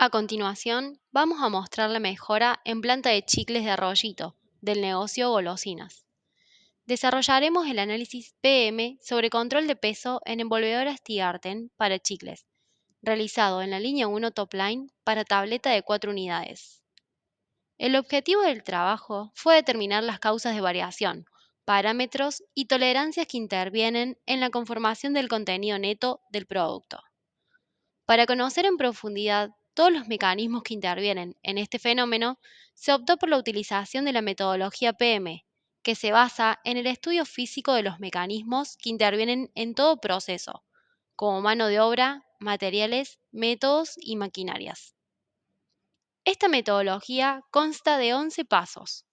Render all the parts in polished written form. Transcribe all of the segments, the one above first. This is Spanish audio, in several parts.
A continuación, vamos a mostrar la mejora en planta de chicles de Arroyito, del negocio Golosinas. Desarrollaremos el análisis PM sobre control de peso en envolvedoras Tierten para chicles, realizado en la línea 1 Top Line para tableta de 4 unidades. El objetivo del trabajo fue determinar las causas de variación, parámetros y tolerancias que intervienen en la conformación del contenido neto del producto. Para conocer en profundidad todos los mecanismos que intervienen en este fenómeno, se optó por la utilización de la metodología PM, que se basa en el estudio físico de los mecanismos que intervienen en todo proceso, como mano de obra, materiales, métodos y maquinarias. Esta metodología consta de 11 pasos.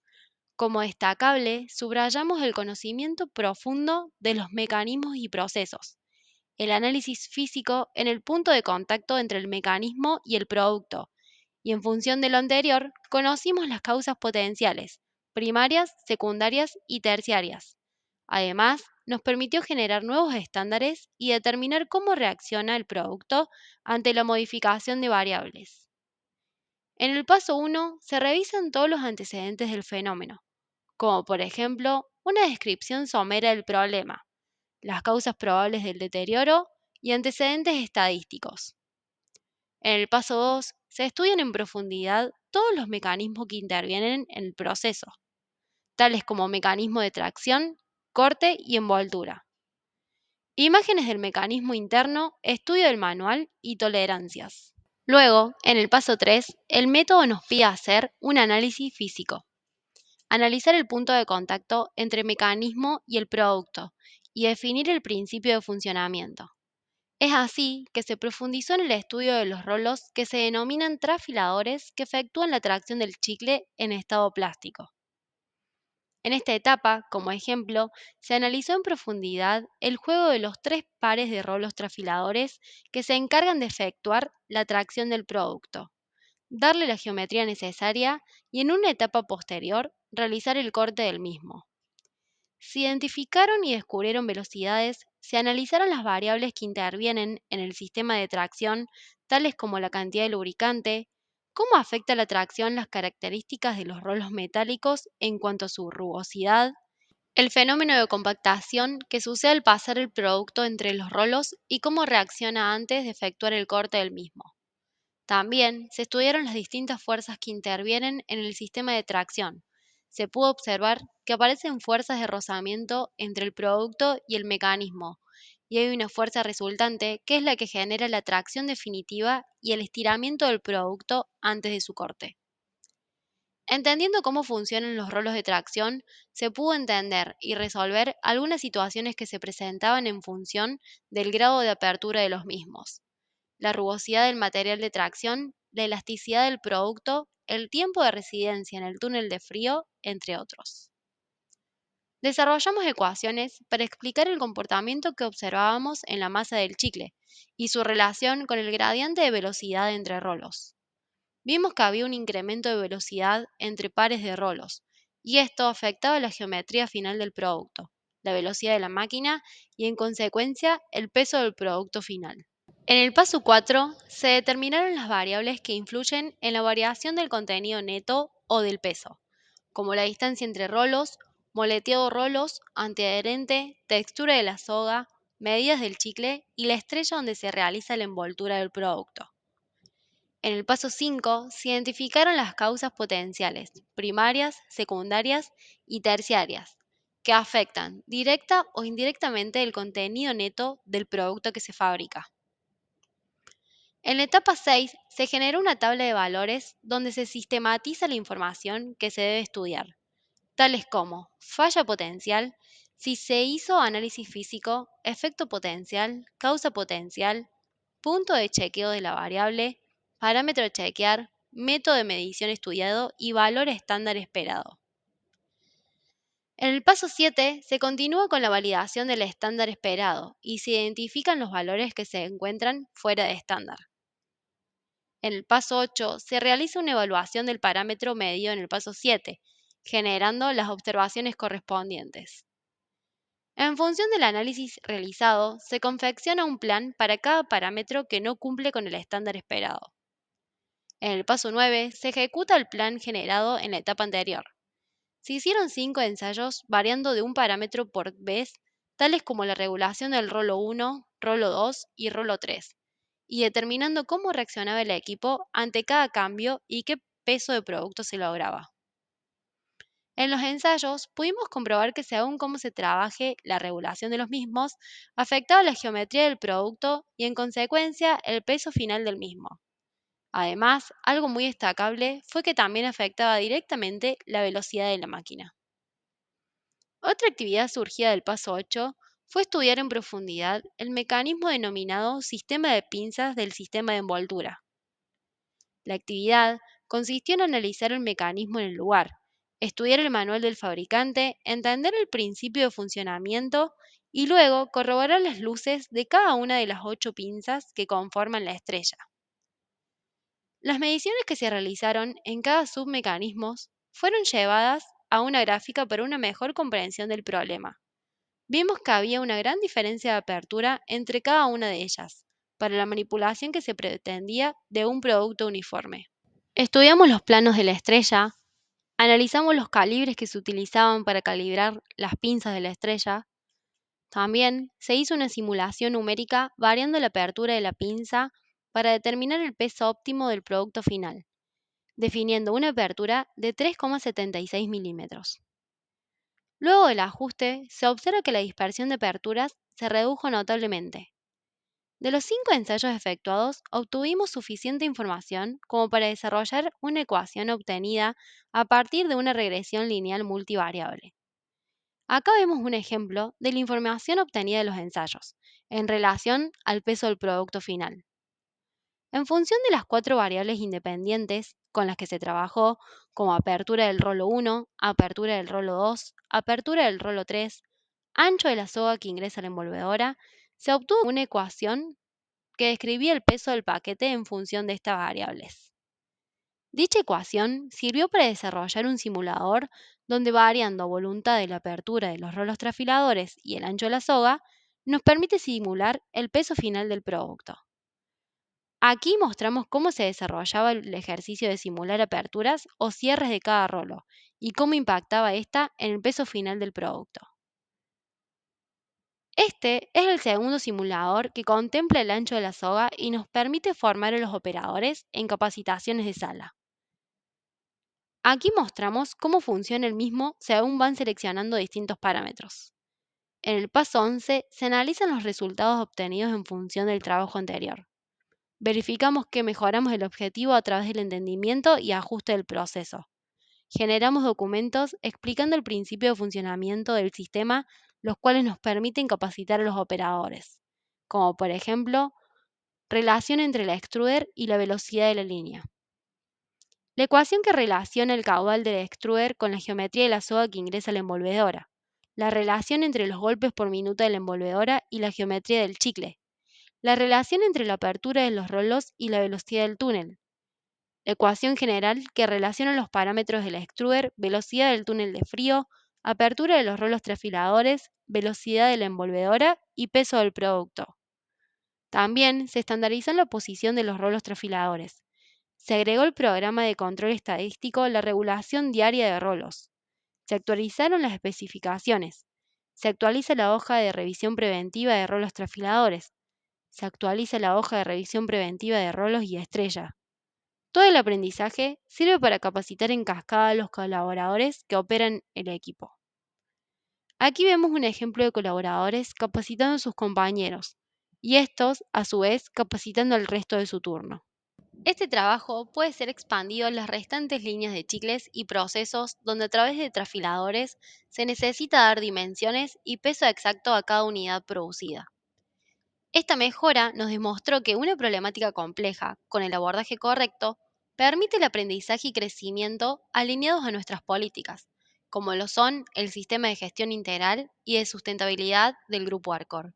Como destacable, subrayamos el conocimiento profundo de los mecanismos y procesos, el análisis físico en el punto de contacto entre el mecanismo y el producto, y en función de lo anterior, conocimos las causas potenciales, primarias, secundarias y terciarias. Además, nos permitió generar nuevos estándares y determinar cómo reacciona el producto ante la modificación de variables. En el paso 1 se revisan todos los antecedentes del fenómeno, como por ejemplo una descripción somera del problema, las causas probables del deterioro y antecedentes estadísticos. En el paso 2 se estudian en profundidad todos los mecanismos que intervienen en el proceso, tales como mecanismo de tracción, corte y envoltura. Imágenes del mecanismo interno, estudio del manual y tolerancias. Luego, en el paso 3, el método nos pide hacer un análisis físico, analizar el punto de contacto entre mecanismo y el producto y definir el principio de funcionamiento. Es así que se profundizó en el estudio de los rolos que se denominan trafiladores que efectúan la tracción del chicle en estado plástico. En esta etapa, como ejemplo, se analizó en profundidad el juego de los 3 pares de rolos trafiladores que se encargan de efectuar la tracción del producto, darle la geometría necesaria y en una etapa posterior realizar el corte del mismo. Se identificaron y descubrieron velocidades, se analizaron las variables que intervienen en el sistema de tracción, tales como la cantidad de lubricante, cómo afecta la tracción las características de los rolos metálicos en cuanto a su rugosidad, el fenómeno de compactación que sucede al pasar el producto entre los rolos y cómo reacciona antes de efectuar el corte del mismo. También se estudiaron las distintas fuerzas que intervienen en el sistema de tracción. Se pudo observar que aparecen fuerzas de rozamiento entre el producto y el mecanismo, y hay una fuerza resultante que es la que genera la tracción definitiva y el estiramiento del producto antes de su corte. Entendiendo cómo funcionan los rolos de tracción, se pudo entender y resolver algunas situaciones que se presentaban en función del grado de apertura de los mismos, la rugosidad del material de tracción, la elasticidad del producto, el tiempo de residencia en el túnel de frío, entre otros. Desarrollamos ecuaciones para explicar el comportamiento que observábamos en la masa del chicle y su relación con el gradiente de velocidad entre rolos. Vimos que había un incremento de velocidad entre pares de rolos, y esto afectaba la geometría final del producto, la velocidad de la máquina y en consecuencia el peso del producto final. En el paso 4 se determinaron las variables que influyen en la variación del contenido neto o del peso, como la distancia entre rolos, moleteo rolos, antiadherente, textura de la soga, medidas del chicle y la estrella donde se realiza la envoltura del producto. En el paso 5 se identificaron las causas potenciales, primarias, secundarias y terciarias, que afectan directa o indirectamente el contenido neto del producto que se fabrica. En la etapa 6 se generó una tabla de valores donde se sistematiza la información que se debe estudiar, tales como falla potencial, si se hizo análisis físico, efecto potencial, causa potencial, punto de chequeo de la variable, parámetro a chequear, método de medición estudiado y valor estándar esperado. En el paso 7 se continúa con la validación del estándar esperado y se identifican los valores que se encuentran fuera de estándar. En el paso 8 se realiza una evaluación del parámetro medido en el paso 7, generando las observaciones correspondientes. En función del análisis realizado, se confecciona un plan para cada parámetro que no cumple con el estándar esperado. En el paso 9 se ejecuta el plan generado en la etapa anterior. Se hicieron 5 ensayos variando de un parámetro por vez, tales como la regulación del rolo 1, rolo 2 y rolo 3, y determinando cómo reaccionaba el equipo ante cada cambio y qué peso de producto se lograba. En los ensayos pudimos comprobar que según cómo se trabaje la regulación de los mismos, afectaba la geometría del producto y en consecuencia el peso final del mismo. Además, algo muy destacable fue que también afectaba directamente la velocidad de la máquina. Otra actividad surgida del paso 8 fue estudiar en profundidad el mecanismo denominado sistema de pinzas del sistema de envoltura. La actividad consistió en analizar el mecanismo en el lugar, estudiar el manual del fabricante, entender el principio de funcionamiento y luego corroborar las luces de cada una de las 8 pinzas que conforman la estrella. Las mediciones que se realizaron en cada submecanismo fueron llevadas a una gráfica para una mejor comprensión del problema. Vimos que había una gran diferencia de apertura entre cada una de ellas, para la manipulación que se pretendía de un producto uniforme. Estudiamos los planos de la estrella, analizamos los calibres que se utilizaban para calibrar las pinzas de la estrella. También se hizo una simulación numérica variando la apertura de la pinza para determinar el peso óptimo del producto final, definiendo una apertura de 3,76 milímetros. Luego del ajuste, se observa que la dispersión de aperturas se redujo notablemente. De los 5 ensayos efectuados, obtuvimos suficiente información como para desarrollar una ecuación obtenida a partir de una regresión lineal multivariable. Acá vemos un ejemplo de la información obtenida de los ensayos, en relación al peso del producto final. En función de las 4 variables independientes con las que se trabajó, como apertura del rolo 1, apertura del rolo 2, apertura del rolo 3, ancho de la soga que ingresa a la envolvedora, se obtuvo una ecuación que describía el peso del paquete en función de estas variables. Dicha ecuación sirvió para desarrollar un simulador donde, variando a voluntad de la apertura de los rolos trafiladores y el ancho de la soga, nos permite simular el peso final del producto. Aquí mostramos cómo se desarrollaba el ejercicio de simular aperturas o cierres de cada rolo y cómo impactaba esta en el peso final del producto. Este es el segundo simulador que contempla el ancho de la soga y nos permite formar a los operadores en capacitaciones de sala. Aquí mostramos cómo funciona el mismo según van seleccionando distintos parámetros. En el paso 11 se analizan los resultados obtenidos en función del trabajo anterior. Verificamos que mejoramos el objetivo a través del entendimiento y ajuste del proceso. Generamos documentos explicando el principio de funcionamiento del sistema, los cuales nos permiten capacitar a los operadores, como por ejemplo, relación entre la extruder y la velocidad de la línea. La ecuación que relaciona el caudal del extruder con la geometría de la soga que ingresa a la envolvedora. La relación entre los golpes por minuto de la envolvedora y la geometría del chicle. La relación entre la apertura de los rolos y la velocidad del túnel. La ecuación general que relaciona los parámetros del extruder, velocidad del túnel de frío, apertura de los rolos trafiladores, velocidad de la envolvedora y peso del producto. También se estandarizó la posición de los rolos trafiladores. Se agregó el programa de control estadístico, la regulación diaria de rolos. Se actualizaron las especificaciones. Se actualiza la hoja de revisión preventiva de rolos trafiladores. Se actualiza la hoja de revisión preventiva de rolos y estrella. Todo el aprendizaje sirve para capacitar en cascada a los colaboradores que operan el equipo. Aquí vemos un ejemplo de colaboradores capacitando a sus compañeros y estos, a su vez, capacitando al resto de su turno. Este trabajo puede ser expandido a las restantes líneas de chicles y procesos donde a través de trafiladores se necesita dar dimensiones y peso exacto a cada unidad producida. Esta mejora nos demostró que una problemática compleja, con el abordaje correcto, permite el aprendizaje y crecimiento alineados a nuestras políticas, como lo son el sistema de gestión integral y de sustentabilidad del Grupo Arcor.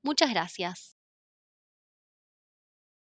Muchas gracias.